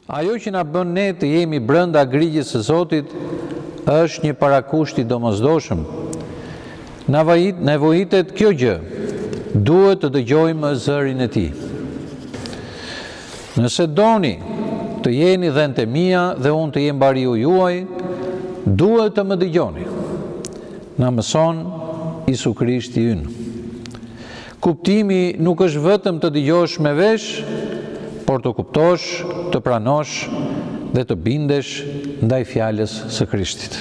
Ajo që na bën ne të jemi brenda grigjes së Zotit është një parakusht i domosdoshëm. Nevojitet kjo gjë, duhet të dëgjojmë zërin e Tij. Nëse doni të jeni dhëntë mia dhe unë të jem bariu juaj, duhet të më dëgjoni. Na mëson Isu Krishti ynë. Kuptimi nuk është vetëm të dëgjosh me vesh, por të kuptosh, të pranosh dhe të bindesh ndaj fjalës së Krishtit.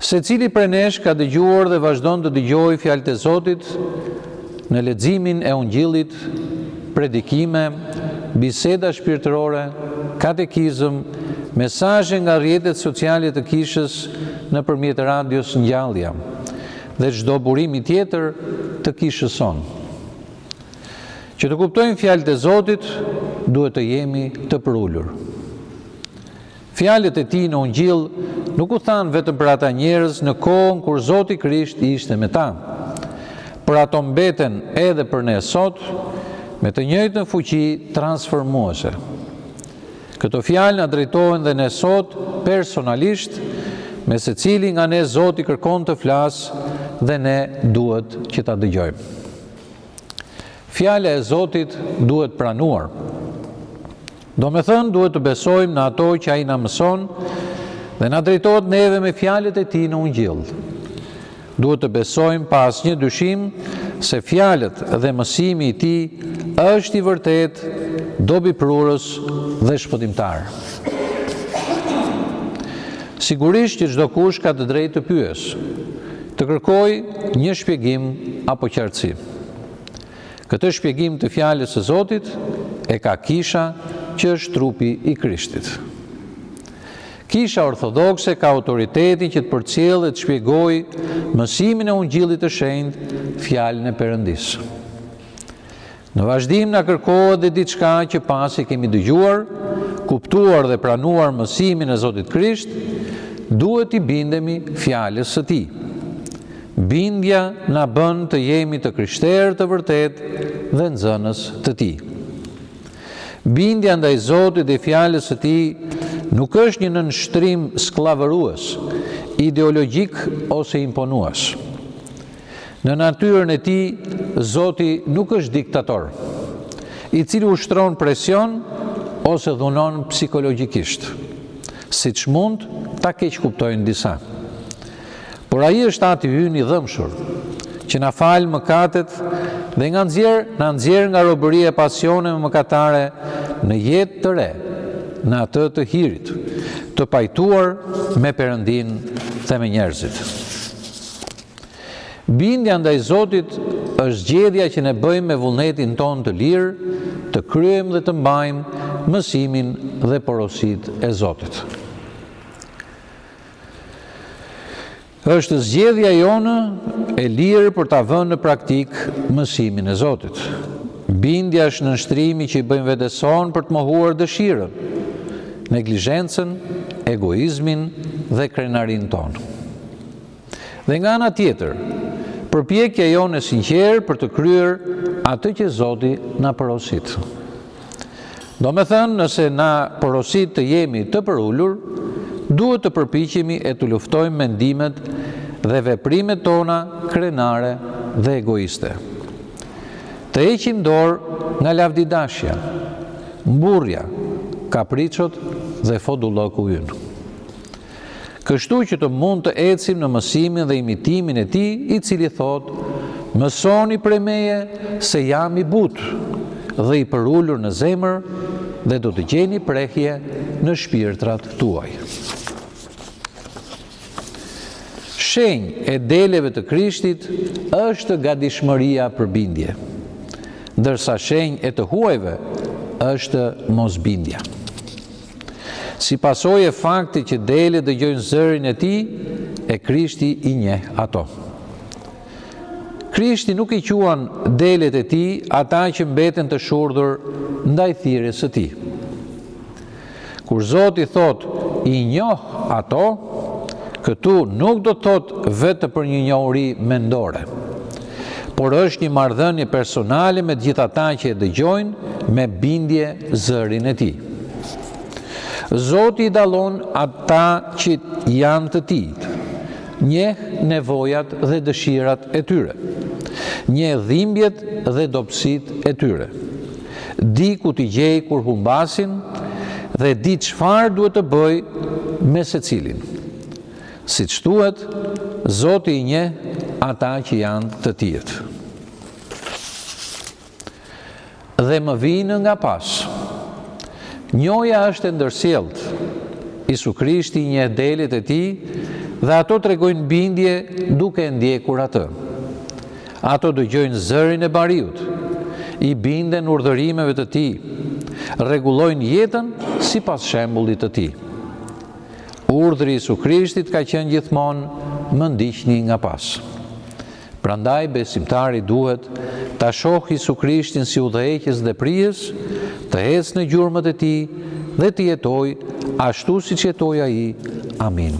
Secili prej nesh ka dëgjuar dhe vazhdon të dëgjojë fjalët e Zotit në leximin e Ungjillit, predikime, biseda shpirtërore, katekizëm, mesazhe nga rrjetet sociale të kishës nëpërmjet radios Ngjallja dhe çdo burimi tjetër të kishës sonë. Që të kuptojmë fjalët e Zotit, duhet të jemi të përullur. Fjalët e Tij në Ungjill nuk u thanë vetëm për ata njerëz në kohën kur Zoti Krisht ishte me ta. Por ato mbeten edhe për ne sot me të njëjtën fuqi transformuese. Këto fjalë na drejtohen dhe ne sot personalisht, me secili nga ne Zoti kërkon të flasë dhe ne duhet që ta dëgjojmë. Fjala e Zotit duhet pranuar. Do me thënë, duhet të besojmë në ato që ai na mëson dhe na drejtohet neve me fjalët e Tij në Ungjill. Duhet të besojmë pa asnjë dyshim se fjalët dhe mësimi i Tij është i vërtet, dobiprurës dhe shpëtimtar. Sigurisht që çdo kush ka të drejtë të pyes, të kërkojë një shpjegim apo qartësi. Këtë shpjegim të fjalës së Zotit e ka kisha që është trupi i Krishtit. Kisha ortodokse ka autoritetin që të përcjellë dhe të shpjegojë mësimin e Ungjillit të shenjtë, fjalën e Perëndisë. Në vazhdim na kërkohet dhe diçka që pasi kemi dëgjuar, kuptuar dhe pranuar mësimin e Zotit Krisht, duhet i bindemi fjalës së Tij. Bindja na bën të jemi të krishterë të vërtet dhe nxënës të Tij. Bindja ndaj Zotit dhe fjalës së Tij nuk është një nënshtrim skllavërues, ideologjik ose imponues. Në natyrën e Tij, Zoti nuk është diktator, i cili ushtron presion ose dhunon psikologjikisht, siç mund ta keq kuptojnë disa. Por ai është ati ynë i dhëmshur, që na fal mëkatet dhe na nxjerr nga robëria e pasioneve mëkatare në jetë të re, në atë të hirit, të pajtuar me Perëndin dhe me njerëzit. Bindja ndaj Zotit është zgjedhja që ne bëjmë me vullnetin ton të lirë, të kryejmë dhe të mbajmë mësimin dhe porositë e Zotit. Është zgjedhja jonë e lirë për ta vënë në praktik mësimin e Zotit. Bindja është nënshtrimi që i bëjmë vetes sonë për të mohuar dëshirën, neglizhencën, egoizmin dhe krenarinë tonë. Dhe nga ana tjetër, përpjekja jonë e sinqertë për të kryer atë që Zoti na porosit. Do me thënë, nëse na porosit të jemi të përullur, duhet të përpiqemi e të luftojmë mendimet dhe veprimet tona krenare dhe egoiste. Të heqim dorë nga lavdidashja, mburrja, kapriçot dhe fodulloku ynë. Kështu që të mund të ecim në mësimin dhe imitimin e Tij, i cili thotë: "Mësoni prej meje se jam i butë dhe i përullur në zemër, dhe do të gjeni prehje në shpirtrat tuaj." Shenjë e deleve të Krishtit është gatishmëria për bindje, ndërsa shenjë e të huajve është mosbindja. Si pasojë e faktit që delet dëgjojnë zërin e Tij, e Krishti i njeh ato. Krishti nuk i quan delet e Tij ata që mbeten të shurdhur ndaj thirrjes së Tij. Kur Zoti thot i njoh ato, këtu nuk do të thot vetë për një njohuri mendore, por është një marrëdhënie personale me gjithë ata që e dëgjojnë me bindje zërin e tij. Zoti i dallon ata që janë të tij, njeh nevojat dhe dëshirat e tyre, njeh dhimbjet dhe dobësitë e tyre, di ku t'i gjej kur humbasin dhe di çfarë duhet të bëj me secilin. Siç thuhet, Zoti i njeh ata që janë të tij. Dhe më vinë nga pas. Njoja është e ndërsjellët. Isu Krishti njeh delet e tij dhe ato tregojnë bindje duke ndjekur atë. Ato dëgjojnë zërin e Bariut, i binden urdhërimeve të tij, rregullojnë jetën sipas shembullit të tij. Urdhri i Isu Krishtit ka qenë gjithmonë më ndiqni nga pas. Prandaj besimtari duhet ta shohë Isu Krishtin si udhëheqës dhe prijes, të ecë në gjurmët e tij dhe të jetojë ashtu siç jetoi ai. Amin.